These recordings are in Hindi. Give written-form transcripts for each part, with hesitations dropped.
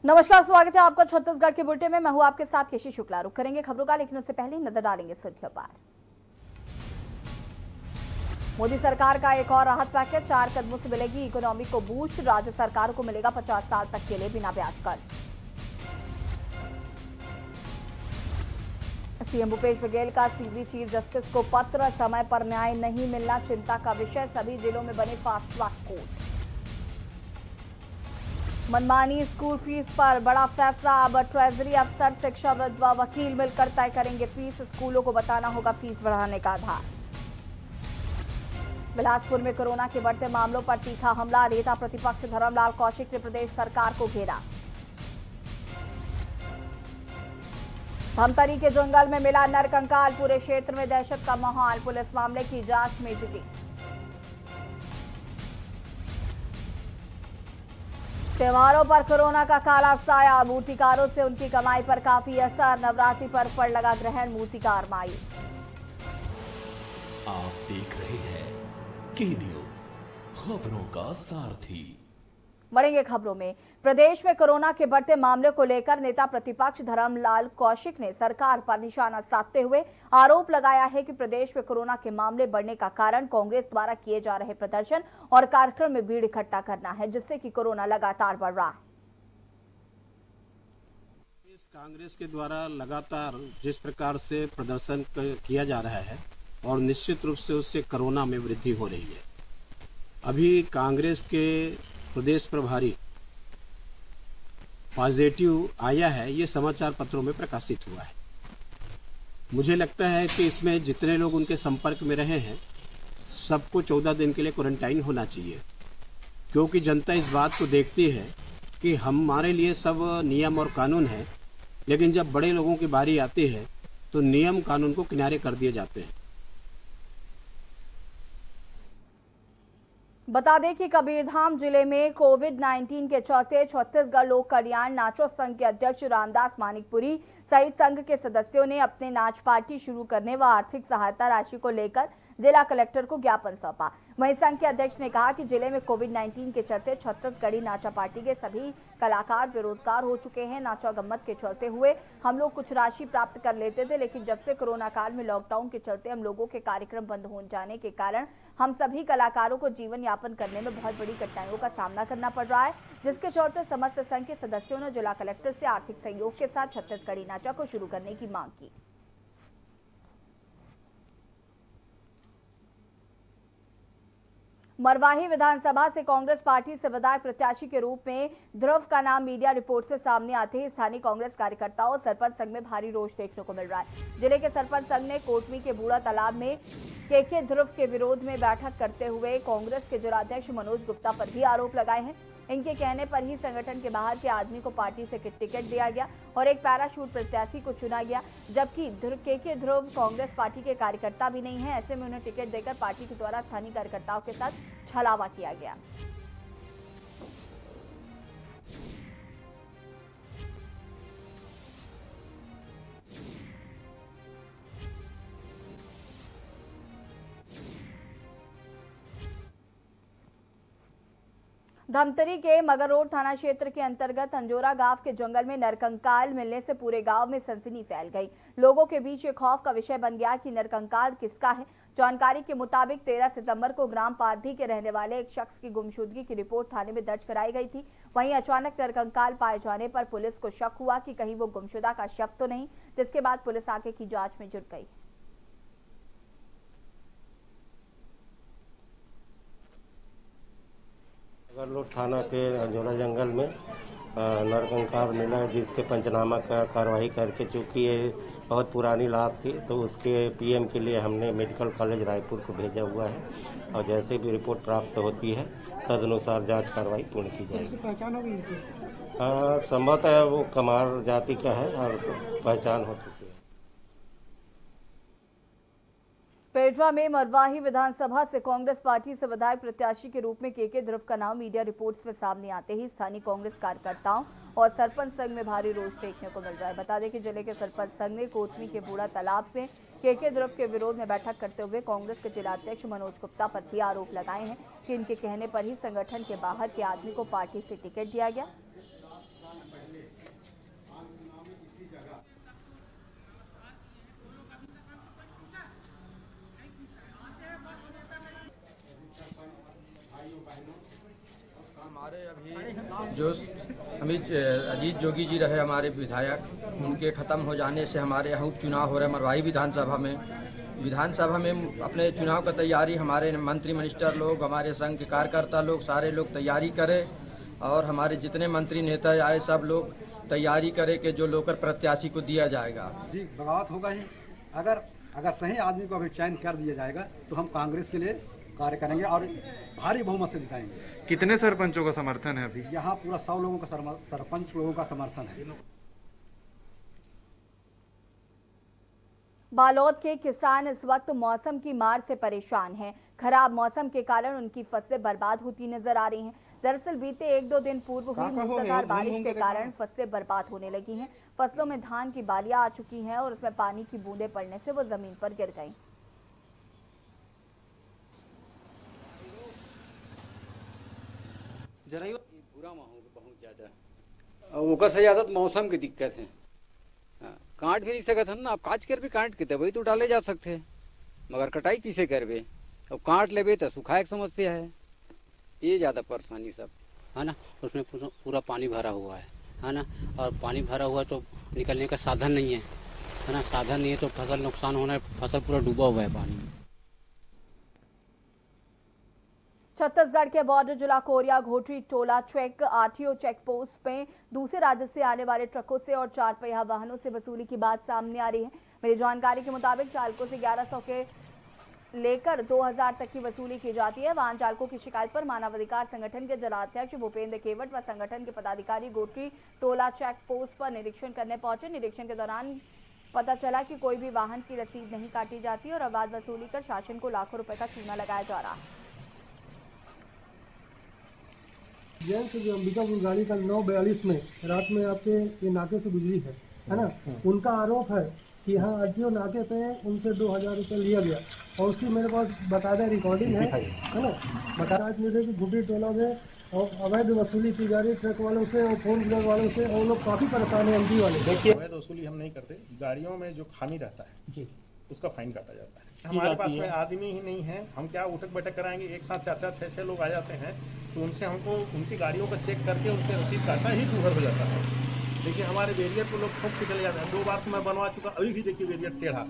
नमस्कार, स्वागत है आपका छत्तीसगढ़ के बुलेटिन में। मैं हूं आपके साथ केशी शुक्ला। रुक करेंगे खबरों का, लेकिन उससे पहले नजर डालेंगे सुर्खियों पर। मोदी सरकार का एक और राहत पैकेज, 4 कदमों से मिलेगी इकोनॉमी को बूस्ट। राज्य सरकार को मिलेगा 50 साल तक के लिए बिना ब्याज कर्ज। सीएम भूपेश बघेल का सीबी चीफ जस्टिस को पत्र, समय पर न्याय नहीं मिलना चिंता का विषय, सभी जिलों में बने फास्ट ट्रैक कोर्ट। मनमानी स्कूल फीस पर बड़ा फैसला, अब ट्रेजरी अफसर, शिक्षाविद व वकील मिलकर तय करेंगे फीस, स्कूलों को बताना होगा फीस बढ़ाने का आधार। बिलासपुर में कोरोना के बढ़ते मामलों पर तीखा हमला, नेता प्रतिपक्ष धर्मलाल कौशिक ने प्रदेश सरकार को घेरा। धमतरी के जंगल में मिला नरकंकाल, पूरे क्षेत्र में दहशत का माहौल, पुलिस मामले की जांच में जुटी। त्योहारों पर कोरोना का काला साया, मूर्तिकारों से उनकी कमाई पर काफी असर, नवरात्रि पर पड़ लगा ग्रहण, मूर्तिकार मायूस। आप देख रहे हैं के न्यूज, खबरों का सारथी। बढ़ेंगे खबरों में। प्रदेश में कोरोना के बढ़ते मामले को लेकर नेता प्रतिपक्ष धर्मलाल कौशिक ने सरकार पर निशाना साधते हुए आरोप लगाया है कि प्रदेश में कोरोना के मामले बढ़ने का कारण कांग्रेस द्वारा किए जा रहे प्रदर्शन और कार्यक्रम में भीड़ इकट्ठा करना है, जिससे कि कोरोना लगातार बढ़ रहा है। कांग्रेस के द्वारा लगातार जिस प्रकार से प्रदर्शन किया जा रहा है और निश्चित रूप से उससे कोरोना में वृद्धि हो रही है। अभी कांग्रेस के प्रदेश प्रभारी पॉजिटिव आया है, ये समाचार पत्रों में प्रकाशित हुआ है। मुझे लगता है कि इसमें जितने लोग उनके संपर्क में रहे हैं सबको 14 दिन के लिए क्वारंटाइन होना चाहिए, क्योंकि जनता इस बात को देखती है कि हमारे लिए सब नियम और कानून है, लेकिन जब बड़े लोगों की बारी आती है तो नियम कानून को किनारे कर दिए जाते हैं। बता दें कि कबीरधाम जिले में कोविड-19 के चलते छत्तीसगढ़ लोक कल्याण नाचो संघ के अध्यक्ष रामदास मानिकपुरी सहित संघ के सदस्यों ने अपने नाच पार्टी शुरू करने व आर्थिक सहायता राशि को लेकर जिला कलेक्टर को ज्ञापन सौंपा। वहीं संघ के अध्यक्ष ने कहा कि जिले में कोविड-19 के चलते छत्तीसगढ़ी नाचा पार्टी के सभी कलाकार बेरोजगार हो चुके हैं। नाचा गम्मत के चलते हुए हम लोग कुछ राशि प्राप्त कर लेते थे, लेकिन जब से कोरोना काल में लॉकडाउन के चलते हम लोगों के कार्यक्रम बंद हो जाने के कारण हम सभी कलाकारों को जीवन यापन करने में बहुत बड़ी कठिनाइयों का सामना करना पड़ रहा है, जिसके चलते समस्त संघ के सदस्यों ने जिला कलेक्टर से आर्थिक सहयोग के साथ छत्तीसगढ़ी नाचा को शुरू करने की मांग की। मरवाही विधानसभा से कांग्रेस पार्टी से विधायक प्रत्याशी के रूप में ध्रुव का नाम मीडिया रिपोर्ट से सामने आते ही स्थानीय कांग्रेस कार्यकर्ताओं और सरपंच संघ में भारी रोष देखने को मिल रहा है। जिले के सरपंच संघ ने कोटमी के बूढ़ा तालाब में के ध्रुव के विरोध में बैठक करते हुए कांग्रेस के जिलाध्यक्ष मनोज गुप्ता पर भी आरोप लगाए हैं। इनके कहने पर ही संगठन के बाहर के आदमी को पार्टी से टिकट दिया गया और एक पैराशूट प्रत्याशी को चुना गया, जबकि के ध्रुव कांग्रेस पार्टी के कार्यकर्ता भी नहीं है। ऐसे में उन्हें टिकट देकर पार्टी के द्वारा स्थानीय कार्यकर्ताओं के साथ छलावा किया गया। धमतरी के मगर रोड थाना क्षेत्र के अंतर्गत अंजोरा गांव के जंगल में नरकंकाल मिलने से पूरे गांव में सनसनी फैल गई। लोगों के बीच ये खौफ का विषय बन गया कि नरकंकाल किसका है। जानकारी के मुताबिक 13 सितंबर को ग्राम पारधी के रहने वाले एक शख्स की गुमशुदगी की रिपोर्ट थाने में दर्ज कराई गई थी। वहीं अचानक नरकंकाल पाए जाने पर पुलिस को शक हुआ कि कहीं वो गुमशुदा का शव तो नहीं, जिसके बाद पुलिस आगे की जांच में जुट गई। लोग थाना के अंजोरा जंगल में नरकंकाल मिला है, जिसके पंचनामा का कार्रवाई करके, चूँकि ये बहुत पुरानी लाश थी तो उसके पीएम के लिए हमने मेडिकल कॉलेज रायपुर को भेजा हुआ है और जैसे भी रिपोर्ट प्राप्त होती है तदनुसार जांच कार्रवाई पूर्ण की जाएगी। पहचान हो गई इसे? संभवतः वो कमार जाति का है और पहचान हो चुकी है। पेटवा में मरवाही विधानसभा से कांग्रेस पार्टी से विधायक प्रत्याशी के रूप में के ध्रुव का नाम मीडिया रिपोर्ट्स में सामने आते ही स्थानीय कांग्रेस कार्यकर्ताओं और सरपंच संघ में भारी रोष देखने को मिल रहा है। बता दें कि जिले के सरपंच संघ ने कोटमी के बूढ़ा तालाब में के ध्रुव के विरोध में बैठक करते हुए कांग्रेस के जिलाध्यक्ष मनोज गुप्ता पर भी आरोप लगाए हैं कि इनके कहने पर ही संगठन के बाहर के आदमी को पार्टी से टिकट दिया गया। हमारे अभी जो अजीत जोगी जी रहे हमारे विधायक, उनके ख़त्म हो जाने से हमारे यहाँ उपचुनाव हो रहे मरवाही विधानसभा में अपने चुनाव का तैयारी हमारे मंत्री मिनिस्टर लोग, हमारे संघ के कार्यकर्ता लोग, सारे लोग तैयारी करें और हमारे जितने मंत्री नेता आए सब लोग तैयारी करें कि जो लोकल प्रत्याशी को दिया जाएगा। जी बगावत होगा ही। अगर सही आदमी को अभी चयन कर दिया जाएगा तो हम कांग्रेस के लिए कार्य करेंगे और भारी बहुमत से जिताएंगे। कितने सरपंचों का समर्थन है अभी? यहाँ पूरा 100 लोगों का सरपंच लोगों का समर्थन है। बालोद के किसान इस वक्त मौसम की मार से परेशान हैं। खराब मौसम के कारण उनकी फसलें बर्बाद होती नजर आ रही हैं। दरअसल बीते 1-2 दिन पूर्व हुई मूसलाधार बारिश के कारण फसलें बर्बाद होने लगी हैं। फसलों में धान की बालियां आ चुकी हैं और उसमें पानी की बूंदें पड़ने से वो जमीन पर गिर गईं। बुरा माहौल बहुत ज्यादा ओकर से ज्यादा मौसम की दिक्कत है। काट भी नहीं सकत हम ना, अब काट कर भी काट के तभी तो डाले जा सकते हैं, मगर कटाई किसे करबे? अब काट लेबे तो सुखाए की समस्या है, ये ज्यादा परेशानी सब है ना। उसमें पूरा पानी भरा हुआ है ना, और पानी भरा हुआ तो निकलने का साधन नहीं है ना, साधन नहीं है तो फसल नुकसान होना है, फसल पूरा डूबा हुआ है पानी में। छत्तीसगढ़ के बॉर्डर जिला कोरिया घोटरी टोला चेक आरटीओ चेक पोस्ट में दूसरे राज्य से आने वाले ट्रकों से और 4 पहिया वाहनों से वसूली की बात सामने आ रही है। मेरी जानकारी के मुताबिक चालकों से 1100 के लेकर 2000 तक की वसूली की जाती है। वाहन चालकों की शिकायत पर मानवाधिकार संगठन के जिलाध्यक्ष भूपेंद्र केवट व संगठन के पदाधिकारी घोटरी टोला चेक पोस्ट पर निरीक्षण करने पहुंचे। निरीक्षण के दौरान पता चला कि कोई भी वाहन की रसीद नहीं काटी जाती और अवैध वसूली कर शासन को लाखों रुपए का चूना लगाया जा रहा है। जैन से जो अंबिकापुर गाड़ी कल 9:42 में रात में आपके ये नाके से गुजरी है ना, उनका आरोप है कि यहाँ आरटीओ नाके पे उनसे 2000 रुपये लिया गया और उसकी मेरे पास बाकायदा रिकॉर्डिंग है ना। बताया मुझे कि घुटी टोला में और अवैध वसूली की जा रही ट्रक वालों से और फोन व्हीलर वालों से, और लोग काफ़ी परेशान है एमपी वाले। देखिए अवैध वसूली हम नहीं करते, गाड़ियों में जो खामी रहता है जी उसका फाइन काटा जाता है। हमारे पास में आदमी ही नहीं है, हम क्या उठक बैठक कराएंगे? एक साथ 4-4, 6-6 लोग आ जाते हैं तो उनसे हमको उनकी गाड़ियों का चेक करके उनसे रसीद काटना ही दूभर हो जाता है। देखिए हमारे बैरियर को लोग ठोक के चले जाते हैं। 2 बार तो मैं बनवा चुका, अभी भी देखिए बैरियर टेढ़ा।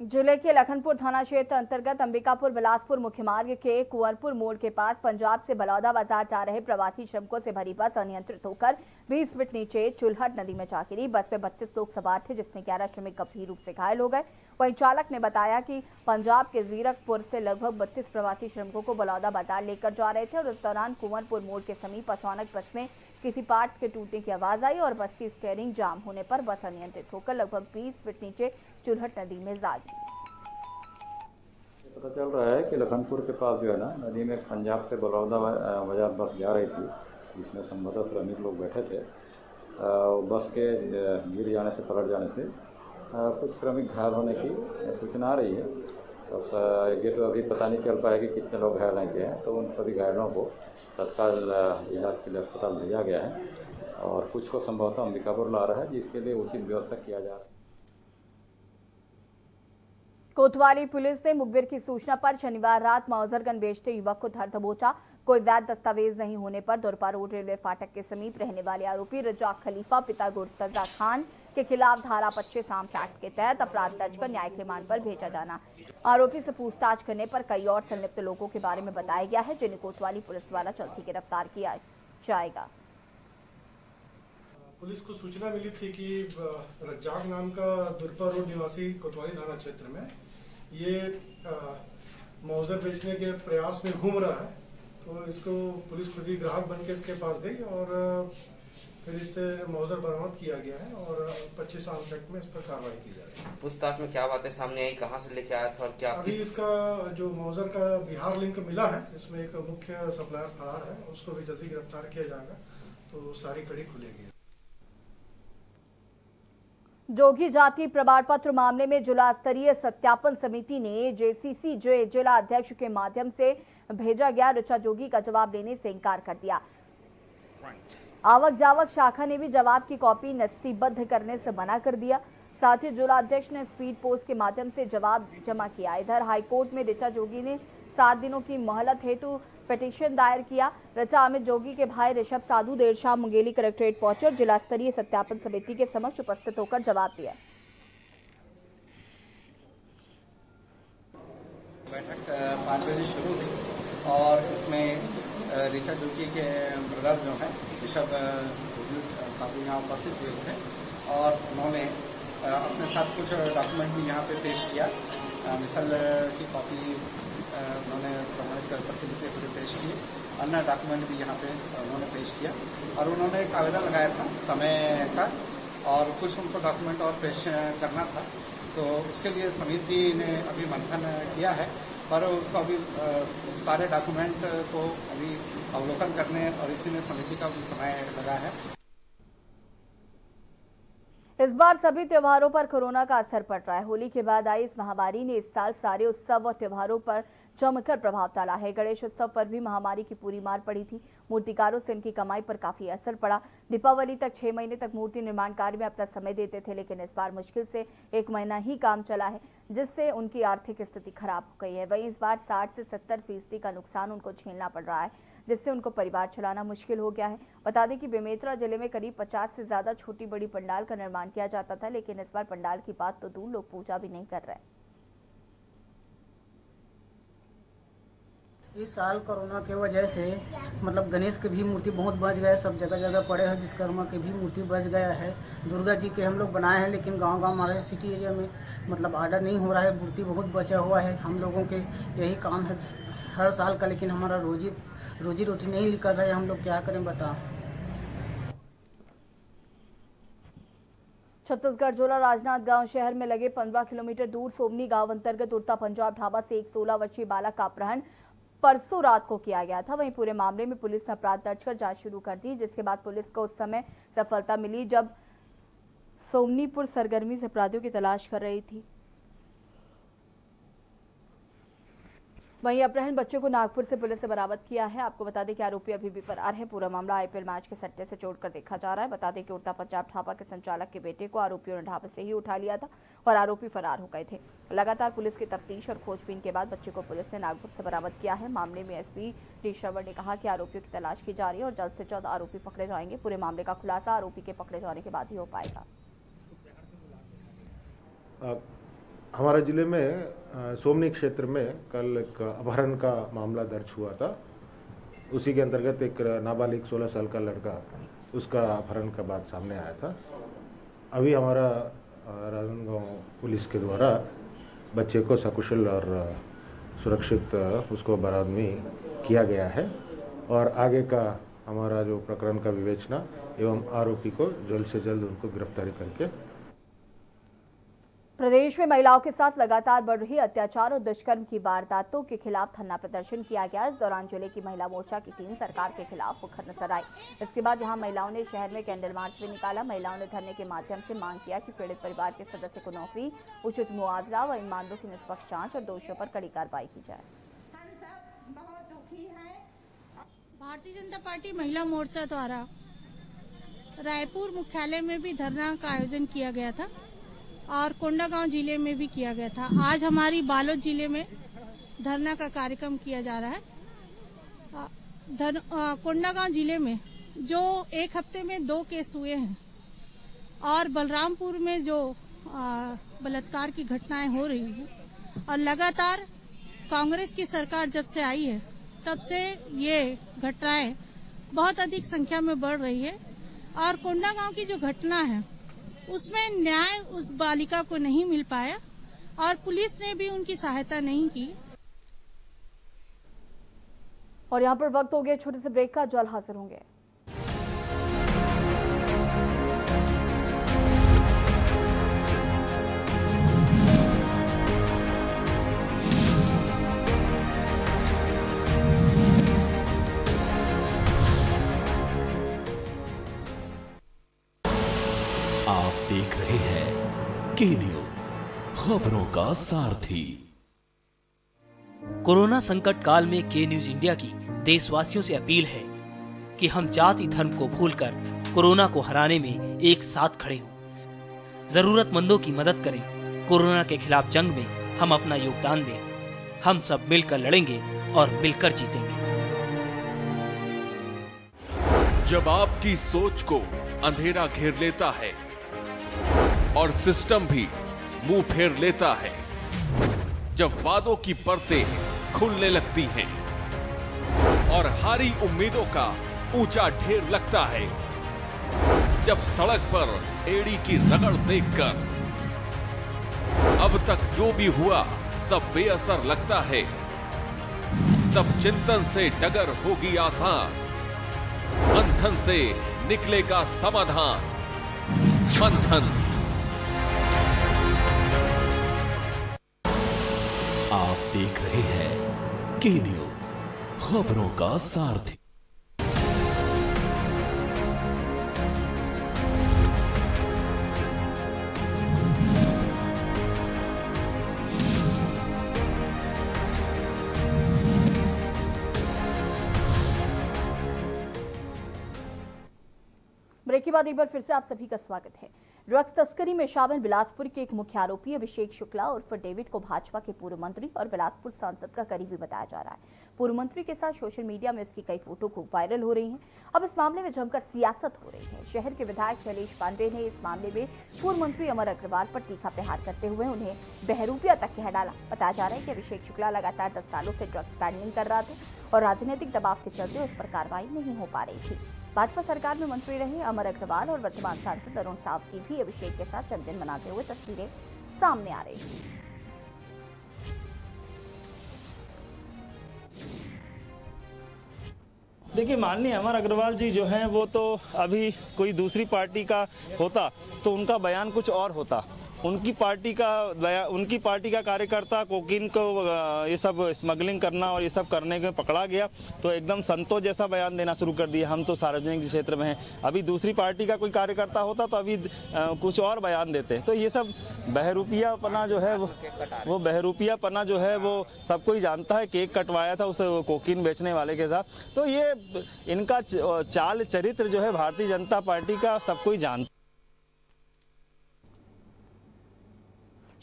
जिले के लखनपुर थाना क्षेत्र अंतर्गत अंबिकापुर बिलासपुर मुख्य मार्ग के कुंवरपुर मोड़ के पास पंजाब से बलौदा बाजार जा रहे प्रवासी श्रमिकों से भरी बस अनियंत्रित होकर 20 फीट नीचे चुलहट नदी में जा गिरी। बस में 32 लोग सवार थे, जिसमें 11 श्रमिक गंभीर रूप से घायल हो गए। वहीं चालक ने बताया कि पंजाब के जीरकपुर से लगभग 32 प्रवासी श्रमिकों को बलौदा बाजार लेकर जा रहे थे और उस दौरान कुंवरपुर मोड़ के समीप अचानक बस में किसी पार्ट्स के टूटने की आवाज आई और बस की स्टीयरिंग जाम होने पर बस अनियंत्रित होकर लगभग 20 फीट नीचे चुलहट नदी में जा गिरी। पता चल रहा है कि लखनपुर के पास जो है ना नदी में पंजाब से बलौदा बाजार बस जा रही थी, जिसमें संभवतः श्रमिक लोग बैठे थे। बस के गिर जाने से, पलट जाने से कुछ श्रमिक घायल होने की सूचना आ रही है। तो ये तो अभी पता नहीं चल पाया कि कितने लोग घायल हैं, तो उन सभी घायलों को तत्काल इलाज के लिए अस्पताल भेजा गया है और कुछ को संभवतः अंबिकापुर ला रहा है, जिसके लिए उचित व्यवस्था किया जा रहा है। कोतवाली पुलिस ने मुखबिर की सूचना पर शनिवार रात मौजरगन बेचते युवक को धर दबोचा। कोई वैध दस्तावेज नहीं होने पर दुरपा रोड रेलवे फाटक के समीप रहने वाले आरोपी रजाक खलीफा पिता गुरतजा खान के खिलाफ धारा 25 आर्म्स एक्ट के तहत अपराध दर्ज कर न्यायिक रिमांड पर भेजा जाना। आरोपी से पूछताछ करने पर कई और संलिप्त लोगों के बारे में बताया गया है, जिन्हें कोतवाली पुलिस द्वारा जल्द ही गिरफ्तार किया जाएगा। पुलिस को सूचना मिली थी कि रज्जाक नाम का दुरपा रोड निवासी कोतवाली थाना क्षेत्र में ये मौजर बेचने के प्रयास में घूम रहा है, तो इसको पुलिस खुद ही ग्राहक बन के इसके पास गई और फिर इससे मौजर बरामद किया गया है और 25 आर्म्स एक्ट में इस पर कार्रवाई की जा रही है। पूछताछ में क्या बातें सामने आई, कहाँ से लेके आया था और क्या? अभी इसका जो मौजर का बिहार लिंक मिला है, इसमें एक मुख्य सप्लायर फरार है, उसको भी जल्दी गिरफ्तार किया जाएगा, तो सारी कड़ी खुलेगी। जोगी जाति प्रमाण पत्र मामले में जिला स्तरीय सत्यापन समिति ने जेसीसीजे जिला अध्यक्ष के माध्यम से भेजा गया ऋचा जोगी का जवाब देने से इनकार कर दिया। आवक जावक शाखा ने भी जवाब की कॉपी नस्तीबद्ध करने से मना कर दिया। साथ ही जिला अध्यक्ष ने स्पीड पोस्ट के माध्यम से जवाब जमा किया। इधर हाईकोर्ट में ऋचा जोगी ने 7 दिनों की मोहलत हेतु पिटीशन दायर किया। रचा अमित जोगी के भाई ऋषभ साधु देर शाम मुंगेली कलेक्ट्रेट पहुंचे और जिला स्तरीय सत्यापन समिति के समक्ष उपस्थित होकर जवाब दिया। बैठक 5 बजे शुरू हुई और इसमें ऋषभ जोगी के ब्रदर जो हैं ऋषभ साधु यहाँ उपस्थित हुए थे और उन्होंने अपने साथ कुछ डॉक्यूमेंट भी यहाँ पे पेश किया। मिसल की कॉपी उन्होंने प्रमाणित प्रतिलिपि पूरे पेश किए, अन्य डॉक्यूमेंट भी यहाँ पे उन्होंने पेश किया और उन्होंने एक आवेदन लगाया था समय का और कुछ उनको डॉक्यूमेंट और पेश करना था, तो उसके लिए समिति ने अभी मंथन किया है पर उसको अभी सारे डॉक्यूमेंट को अभी अवलोकन करने और इसी में समिति का भी समय लगा है। इस बार सभी त्योहारों पर कोरोना का असर पड़ रहा है। होली के बाद आई इस महामारी ने इस साल सारे उत्सव और त्योहारों पर जमकर प्रभाव डाला है। गणेश उत्सव पर भी महामारी की पूरी मार पड़ी थी। मूर्तिकारों से इनकी कमाई पर काफी असर पड़ा। दीपावली तक 6 महीने तक मूर्ति निर्माण कार्य में अपना समय देते थे, लेकिन इस बार मुश्किल से 1 महीना ही काम चला है, जिससे उनकी आर्थिक स्थिति खराब हो गई है। वहीं इस बार 60 से 70% का नुकसान उनको झेलना पड़ रहा है, जिससे उनको परिवार चलाना मुश्किल हो गया है। बता दें कि बेमेतरा जिले में करीब 50 से ज्यादा छोटी बड़ी पंडाल का निर्माण किया जाता था, लेकिन इस बार पंडाल की बात तो दूर, लोग पूजा भी नहीं कर रहे। इस साल कोरोना के वजह से मतलब गणेश के भी मूर्ति बहुत बच गए, सब जगह जगह पड़े हैं। विश्वकर्मा के भी मूर्ति बच गया है। दुर्गा जी के हम लोग बनाए हैं, लेकिन गांव-गांव हमारे सिटी एरिया में मतलब ऑर्डर नहीं हो रहा है, मूर्ति बहुत बचा हुआ है। हम लोगों के यही काम है हर साल का, लेकिन हमारा रोजी रोटी नहीं निकल रहा है। हम लोग क्या करें बताओ। छत्तीसगढ़ जोला राजनांदगांव शहर में लगे 15 किलोमीटर दूर सोमनी गांव अंतर्गत उड़ता पंजाब ढाबा से एक 16 वर्षीय बालक का अपहरण परसों रात को किया गया था। वहीं पूरे मामले में पुलिस ने अपराध दर्ज कर जांच शुरू कर दी, जिसके बाद पुलिस को उस समय सफलता मिली जब सोमनीपुर सरगर्मी से अपराधियों की तलाश कर रही थी। वहीं अपहरण बच्चे को नागपुर से पुलिस ने बरामद किया है। आपको बता दें कि आरोपी अभी भी फरार है। पूरा मामला आईपीएल मैच के सट्टे से जोड़कर देखा जा रहा है। बता दें कि उड़ता पंजाब ढाबा के संचालक के बेटे को आरोपियों ने ढाबे से ही उठा लिया था और आरोपी फरार हो गए थे। लगातार पुलिस की तफ्तीश और खोजबीन के बाद बच्चे को पुलिस ने नागपुर से बरामद किया है। मामले में एसपी टी श्रवण ने कहा कि आरोपियों की तलाश की जा रही है और जल्द से जल्द आरोपी पकड़े जाएंगे। पूरे मामले का खुलासा आरोपी के पकड़े जाने के बाद ही हो पाएगा। हमारे जिले में सोमनी क्षेत्र में कल एक अपहरण का मामला दर्ज हुआ था। उसी के अंतर्गत एक नाबालिग 16 साल का लड़का, उसका अपहरण का बात सामने आया था। अभी हमारा राजनांदगांव पुलिस के द्वारा बच्चे को सकुशल और सुरक्षित उसको बरामदगी किया गया है और आगे का हमारा जो प्रकरण का विवेचना एवं आरोपी को जल्द से जल्द उनको गिरफ्तारी करके। प्रदेश में महिलाओं के साथ लगातार बढ़ रही अत्याचार और दुष्कर्म की वारदातों के खिलाफ धरना प्रदर्शन किया गया। इस दौरान जिले की महिला मोर्चा की टीम सरकार के खिलाफ मुखर नजर आई। इसके बाद यहां महिलाओं ने शहर में कैंडल मार्च भी निकाला। महिलाओं ने धरने के माध्यम से मांग किया कि पीड़ित परिवार के सदस्य को नौकरी, उचित मुआवजा व इन मामलों की निष्पक्ष जांच और दोषियों पर कड़ी कार्रवाई की जाए। भारतीय जनता पार्टी महिला मोर्चा द्वारा रायपुर मुख्यालय में भी धरना का आयोजन किया गया था और कोंडागांव जिले में भी किया गया था। आज हमारी बालोद जिले में धरना का कार्यक्रम किया जा रहा है। कोंडागांव जिले में जो एक हफ्ते में 2 केस हुए हैं और बलरामपुर में जो बलात्कार की घटनाएं हो रही हैं और लगातार कांग्रेस की सरकार जब से आई है तब से ये घटनाएं बहुत अधिक संख्या में बढ़ रही है और कोंडागांव की जो घटना है उसमें न्याय उस बालिका को नहीं मिल पाया और पुलिस ने भी उनकी सहायता नहीं की। और यहाँ पर वक्त हो गया छोटे से ब्रेक का, जल्द हाजिर होंगे। आप देख रहे हैं के न्यूज, खबरों का सारथी। कोरोना संकट काल में के न्यूज इंडिया की देशवासियों से अपील है कि हम जाति धर्म को भूलकर कोरोना को हराने में एक साथ खड़े हों। जरूरतमंदों की मदद करें। कोरोना के खिलाफ जंग में हम अपना योगदान दें। हम सब मिलकर लड़ेंगे और मिलकर जीतेंगे। जब आपकी सोच को अंधेरा घेर लेता है और सिस्टम भी मुंह फेर लेता है, जब वादों की परतें खुलने लगती हैं और हारी उम्मीदों का ऊंचा ढेर लगता है, जब सड़क पर एड़ी की रगड़ देखकर अब तक जो भी हुआ सब बेअसर लगता है, तब चिंतन से डगर होगी आसान, मंथन से निकलेगा समाधान। मंथन। आप देख रहे हैं के न्यूज, खबरों का सारथी। ब्रेक के बाद एक बार फिर से आप सभी का स्वागत है। ड्रग्स तस्करी में शामिल बिलासपुर के एक मुख्य आरोपी अभिषेक शुक्ला उर्फ डेविड को भाजपा के पूर्व मंत्री और बिलासपुर सांसद का करीबी बताया जा रहा है। पूर्व मंत्री के साथ सोशल मीडिया में उसकी कई फोटो खूब वायरल हो रही हैं। अब इस मामले में जमकर सियासत हो रही है। शहर के विधायक शैलेश पांडे ने इस मामले में पूर्व मंत्री अमर अग्रवाल पर तीखा प्रहार करते हुए उन्हें बहरूपिया तक कह डाला। बताया जा रहा है कि अभिषेक शुक्ला लगातार 10 सालों से ड्रग्स पेडलिंग कर रहा था और राजनीतिक दबाव के चलते उस पर कार्रवाई नहीं हो पा रही थी। भाजपा सरकार में मंत्री रहे अमर अग्रवाल और वर्तमान सांसद अरुण साव की भी अभिषेक के साथ जन्मदिन मनाते हुए तस्वीरें सामने आ रही हैं। देखिए, माननीय अमर अग्रवाल जी जो हैं वो तो अभी कोई दूसरी पार्टी का होता तो उनका बयान कुछ और होता। उनकी पार्टी का कार्यकर्ता कोकीन को ये सब स्मगलिंग करना और ये सब करने में पकड़ा गया तो एकदम संतों जैसा बयान देना शुरू कर दिया। हम तो सार्वजनिक क्षेत्र में हैं। अभी दूसरी पार्टी का कोई कार्यकर्ता होता तो अभी कुछ और बयान देते। तो ये सब बहरूपियापना जो है वो बहरूपियापना जो है वो सबको ही जानता है। केक कटवाया था उस कोकीन बेचने वाले के साथ। तो ये इनका चाल चरित्र जो है भारतीय जनता पार्टी का सबको ही जानता।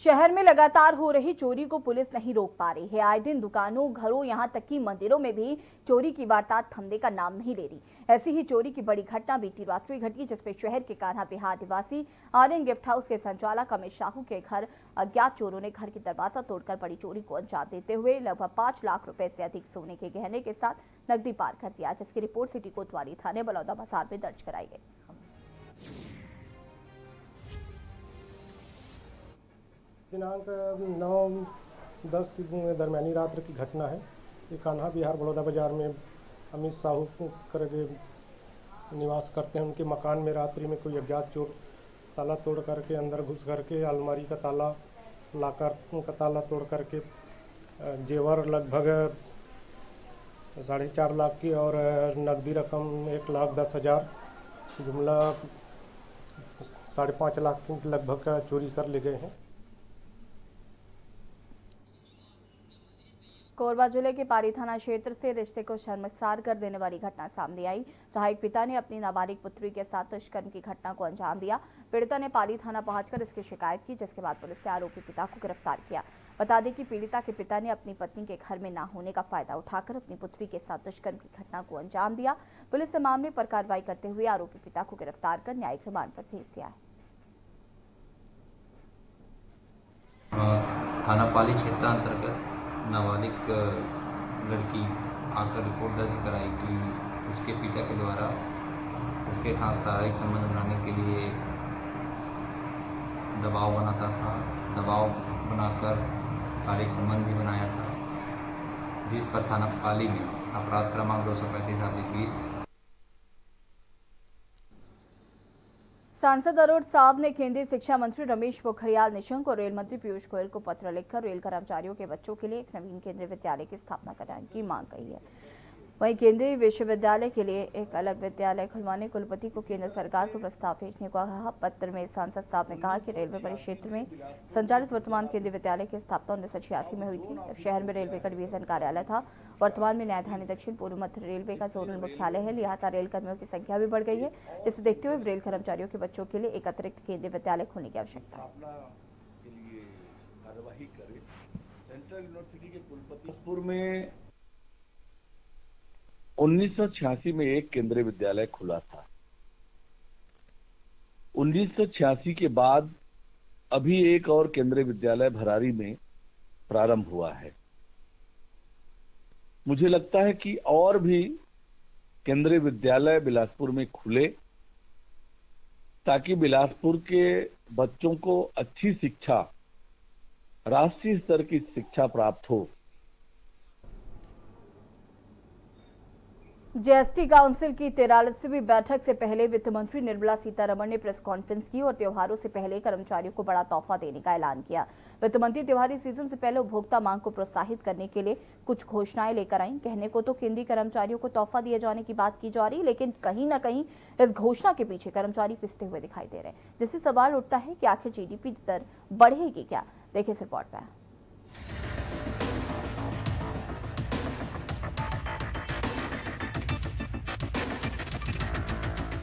शहर में लगातार हो रही चोरी को पुलिस नहीं रोक पा रही है। आए दिन दुकानों, घरों, यहां तक कि मंदिरों में भी चोरी की वारदात थमने का नाम नहीं ले रही। ऐसी ही चोरी की बड़ी घटना बीती रात्रि घटी, जिसमें शहर के कान्हा बिहार निवासी आर्यन गिफ्ट हाउस के संचालक अमित साहू के घर अज्ञात चोरों ने घर की दरवाजा तोड़कर बड़ी चोरी को अंजाम देते हुए लगभग 5 लाख रुपए से अधिक सोने के गहने के साथ नकदी पार कर दिया, जिसकी रिपोर्ट सिटी कोतवाली थाने बलौदा बाजार में दर्ज कराई गई। दिनांक 9-10 की दरमियानी रात्र की घटना है। ये कान्हा बिहार बलौदा बाजार में अमित साहू करके निवास करते हैं। उनके मकान में रात्रि में कोई अज्ञात चोर ताला तोड़ करके अंदर घुस करके अलमारी का ताला, लाकर का ताला तोड़ करके जेवर लगभग 4.5 लाख की और नकदी रकम 1,10,000 जुमला 5.5 लाख की लगभग का चोरी कर ले गए हैं। कोरबा जिले के पारी थाना क्षेत्र से रिश्ते को शर्मसार कर देने वाली घटना सामने आई, जहां एक पिता ने अपनी नाबालिग पुत्री के साथ दुष्कर्म की घटना को अंजाम दिया। पीड़िता ने पाली थाना पहुंचकर इसकी शिकायत की, जिसके बाद पुलिस ने आरोपी पिता को गिरफ्तार किया। बता दें कि पीड़िता के पिता ने अपनी पत्नी के घर में न होने का फायदा उठाकर अपनी पुत्री के साथ दुष्कर्म की घटना को अंजाम दिया। पुलिस ने मामले पर कार्रवाई करते हुए आरोपी पिता को गिरफ्तार कर न्यायिक रिमांड पर भेज दिया है। थाना पाली क्षेत्र अंतर्गत नाबालिग लड़की आकर रिपोर्ट दर्ज कराई कि उसके पिता के द्वारा उसके साथ शारीरिक संबंध बनाने के लिए दबाव बनाता था। दबाव बनाकर शारीरिक संबंध भी बनाया था, जिस पर थाना पाली में अपराध क्रमांक 235/20 सांसद अरुण साव ने केंद्रीय शिक्षा मंत्री रमेश पोखरियाल निशंक और रेल मंत्री पीयूष गोयल को पत्र लिखकर रेल कर्मचारियों के बच्चों के लिए एक नवीन केंद्रीय विद्यालय की स्थापना कराने की मांग की है। वहीं केंद्रीय विश्वविद्यालय के लिए एक अलग विद्यालय खुलवाने कुलपति को केंद्र सरकार को प्रस्ताव भेजने को कहा। पत्र में सांसद साहब ने कहा कि रेलवे परिक्षेत्र में संचालित वर्तमान केंद्रीय विद्यालय की स्थापना 1986 में हुई थी, जब शहर में रेलवे का डिवीजन कार्यालय था। वर्तमान में न्यायधानी दक्षिण पूर्व मध्य रेलवे का जोनल मुख्यालय है, लिहाजा रेल कर्मियों की संख्या भी बढ़ गई है, जिसे देखते हुए रेल कर्मचारियों के बच्चों के लिए एक अतिरिक्त केंद्रीय विद्यालय खोलने की आवश्यकता है। सेंट्रल यूनिवर्सिटी के कुलपति में 1986 में एक केंद्रीय विद्यालय खुला था। 1986 के बाद अभी एक और केंद्रीय विद्यालय भरारी में प्रारंभ हुआ है। मुझे लगता है कि और भी केंद्रीय विद्यालय बिलासपुर में खुले ताकि बिलासपुर के बच्चों को अच्छी शिक्षा, राष्ट्रीय स्तर की शिक्षा प्राप्त हो। जीएसटी काउंसिल की 43वीं बैठक से पहले वित्त मंत्री निर्मला सीतारमण ने प्रेस कॉन्फ्रेंस की और त्योहारों से पहले कर्मचारियों को बड़ा तोहफा देने का ऐलान किया। वित्त मंत्री त्योहारी सीजन से पहले उपभोक्ता मांग को प्रोत्साहित करने के लिए कुछ घोषणाएं लेकर आईं। कहने को तो केंद्रीय कर्मचारियों को तोहफा दिए जाने की बात की जा रही, लेकिन कहीं न कहीं इस घोषणा के पीछे कर्मचारी पिसते हुए दिखाई दे रहे हैं, जिससे सवाल उठता है कि आखिर जीडीपी दर बढ़ेगी क्या। देखिए इस रिपोर्ट में।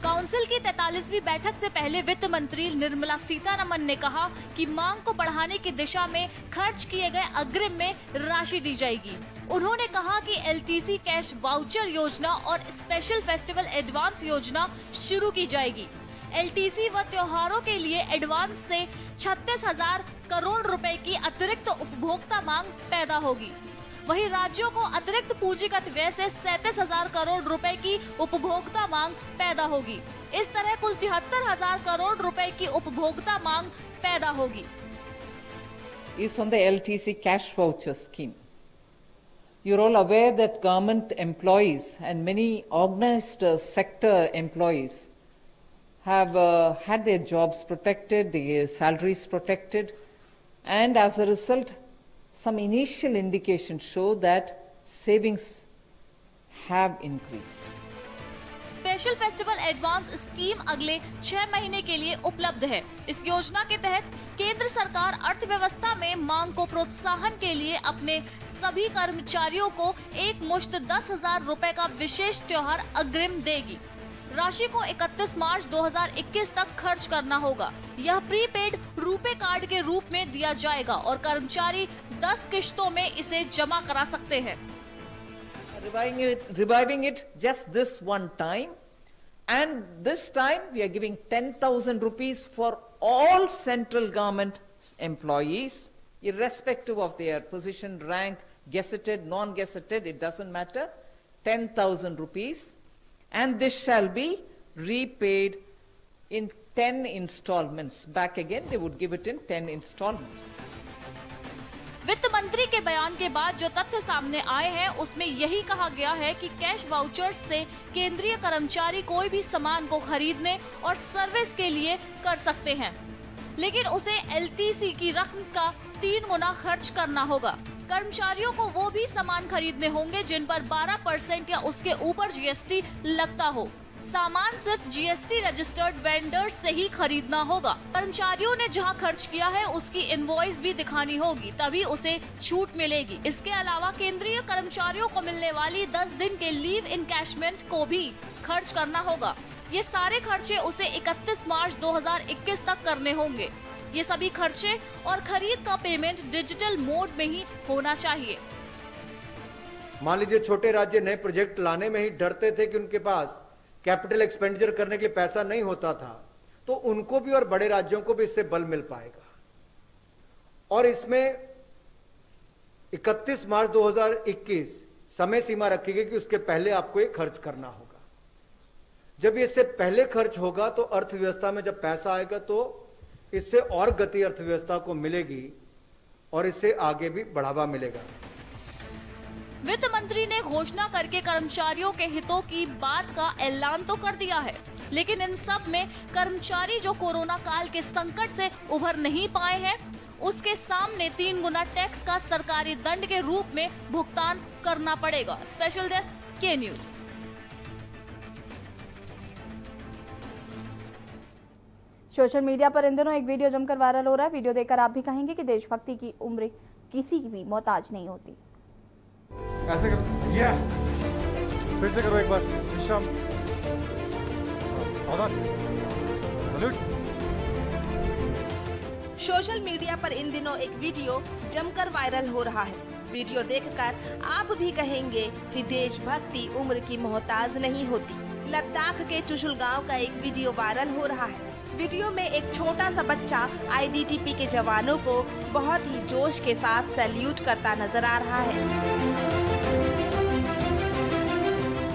काउंसिल की 43वीं बैठक से पहले वित्त मंत्री निर्मला सीतारमण ने कहा कि मांग को बढ़ाने की दिशा में खर्च किए गए अग्रिम में राशि दी जाएगी। उन्होंने कहा कि एलटीसी कैश वाउचर योजना और स्पेशल फेस्टिवल एडवांस योजना शुरू की जाएगी। एलटीसी व त्योहारों के लिए एडवांस से 36,000 करोड़ रुपए की अतिरिक्त उपभोक्ता मांग पैदा होगी। वहीं राज्यों को अतिरिक्त पूंजीगत व्यय से 37,000 करोड़ रुपए की उपभोक्ता मांग पैदा होगी। इस तरह कुल 73,000 करोड़ रुपए की उपभोक्ता मांग पैदा होगी। Is on the LTC cash voucher scheme. You're all aware that government employees and many organized sector employees have had their jobs protected, their salaries protected, and as a result, some initial indications show that savings have increased. Special festival advance scheme अगले 6 महीने के लिए उपलब्ध है। इस योजना के तहत केंद्र सरकार अर्थव्यवस्था में मांग को प्रोत्साहन के लिए अपने सभी कर्मचारियों को एक मुश्त 10,000 रुपए का विशेष त्योहार अग्रिम देगी। राशि को 31 मार्च 2021 तक खर्च करना होगा। यह प्रीपेड रुपे कार्ड के रूप में दिया जाएगा और कर्मचारी 10 किश्तों में इसे जमा करा सकते हैं। Reviving it just this one time, and this time we are giving 10,000 rupees for all central government employees, irrespective of their position, rank, gazetted, non-gazetted, it doesn't matter, 10,000 rupees. And this shall be repaid in 10 installments. Back again, they would give it in 10 installments. वित्त मंत्री के बयान के बाद जो तथ्य सामने आए हैं, उसमें यही कहा गया है कि कैश वाउचर्स से केंद्रीय कर्मचारी कोई भी सामान को खरीदने और सर्विस के लिए कर सकते हैं, लेकिन उसे एलटीसी की रकम का 3 गुना खर्च करना होगा। कर्मचारियों को वो भी सामान खरीदने होंगे जिन पर 12% या उसके ऊपर जीएसटी लगता हो। सामान सिर्फ जीएसटी रजिस्टर्ड वेंडर्स से ही खरीदना होगा। कर्मचारियों ने जहां खर्च किया है उसकी इनवॉइस भी दिखानी होगी, तभी उसे छूट मिलेगी। इसके अलावा केंद्रीय कर्मचारियों को मिलने वाली 10 दिन के लीव इनकैशमेंट को भी खर्च करना होगा। ये सारे खर्चे उसे 31 मार्च 2021 तक करने होंगे। ये सभी खर्चे और खरीद का पेमेंट डिजिटल मोड में ही होना चाहिए। मान लीजिए छोटे राज्य नए प्रोजेक्ट लाने में ही डरते थे कि उनके पास कैपिटल एक्सपेंडिचर करने के लिए पैसा नहीं होता था, तो उनको भी और बड़े राज्यों को भी इससे बल मिल पाएगा। और इसमें 31 मार्च 2021 समय सीमा रखी गई कि उसके पहले आपको ये खर्च करना होगा। जब इससे पहले खर्च होगा तो अर्थव्यवस्था में जब पैसा आएगा तो इससे और गति अर्थव्यवस्था को मिलेगी और इससे आगे भी बढ़ावा मिलेगा। वित्त मंत्री ने घोषणा करके कर्मचारियों के हितों की बात का ऐलान तो कर दिया है, लेकिन इन सब में कर्मचारी जो कोरोना काल के संकट से उभर नहीं पाए हैं, उसके सामने 3 गुना टैक्स का सरकारी दंड के रूप में भुगतान करना पड़ेगा। स्पेशल डेस्क के न्यूज। सोशल मीडिया पर इन दिनों एक वीडियो जमकर वायरल हो रहा है। वीडियो देखकर आप भी कहेंगे कि देशभक्ति की उम्र किसी की भी मोहताज नहीं होती। ऐसे करो, फिर से करो एक बार। विश्राम, सावधान, सैल्यूट। सोशल मीडिया पर इन दिनों एक वीडियो जमकर वायरल हो रहा है। वीडियो देखकर आप भी कहेंगे कि देशभक्ति उम्र की मोहताज नहीं होती। लद्दाख के चुशुल गांव का एक वीडियो वायरल हो रहा है। वीडियो में एक छोटा सा बच्चा आईटीबीपी के जवानों को बहुत ही जोश के साथ सैल्यूट करता नजर आ रहा है।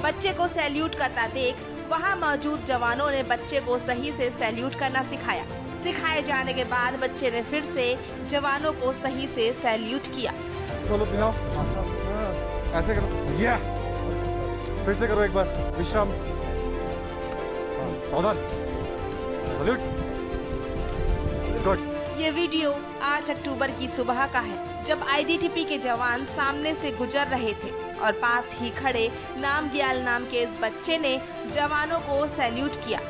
बच्चे को सैल्यूट करता देख वहां मौजूद जवानों ने बच्चे को सही से सैल्यूट करना सिखाया। सिखाए जाने के बाद बच्चे ने फिर से जवानों को सही से सैल्यूट किया। ऐसे करो, फिर से करो एक बार, विश्राम, सावधान, सैल्यूट, गुड। ये वीडियो 8 अक्टूबर की सुबह का है, जब आईटीबीपी के जवान सामने से गुजर रहे थे और पास ही खड़े नामग्याल नाम के इस बच्चे ने जवानों को सैल्यूट किया।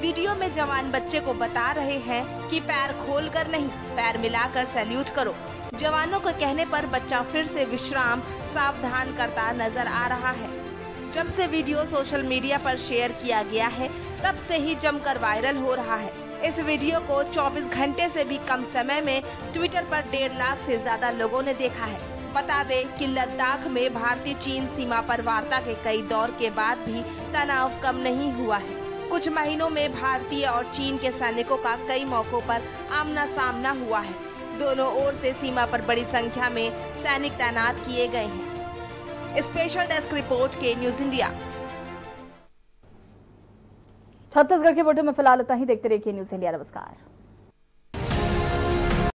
वीडियो में जवान बच्चे को बता रहे हैं कि पैर खोलकर नहीं, पैर मिलाकर सैल्यूट करो। जवानों के कहने पर बच्चा फिर से विश्राम, सावधान करता नजर आ रहा है। जब से वीडियो सोशल मीडिया पर शेयर किया गया है, तब से ही जमकर वायरल हो रहा है। इस वीडियो को 24 घंटे से भी कम समय में ट्विटर पर 1.5 लाख से ज्यादा लोगों ने देखा है। बता दें कि लद्दाख में भारतीय चीन सीमा पर वार्ता के कई दौर के बाद भी तनाव कम नहीं हुआ है। कुछ महीनों में भारतीय और चीन के सैनिकों का कई मौकों पर आमना सामना हुआ है। दोनों ओर से सीमा पर बड़ी संख्या में सैनिक तैनात किए गए हैं। स्पेशल डेस्क रिपोर्ट के न्यूज इंडिया। छत्तीसगढ़ के बुलेटिन में फिलहाल इतना ही। देखते रहिए के न्यूज इंडिया। नमस्कार।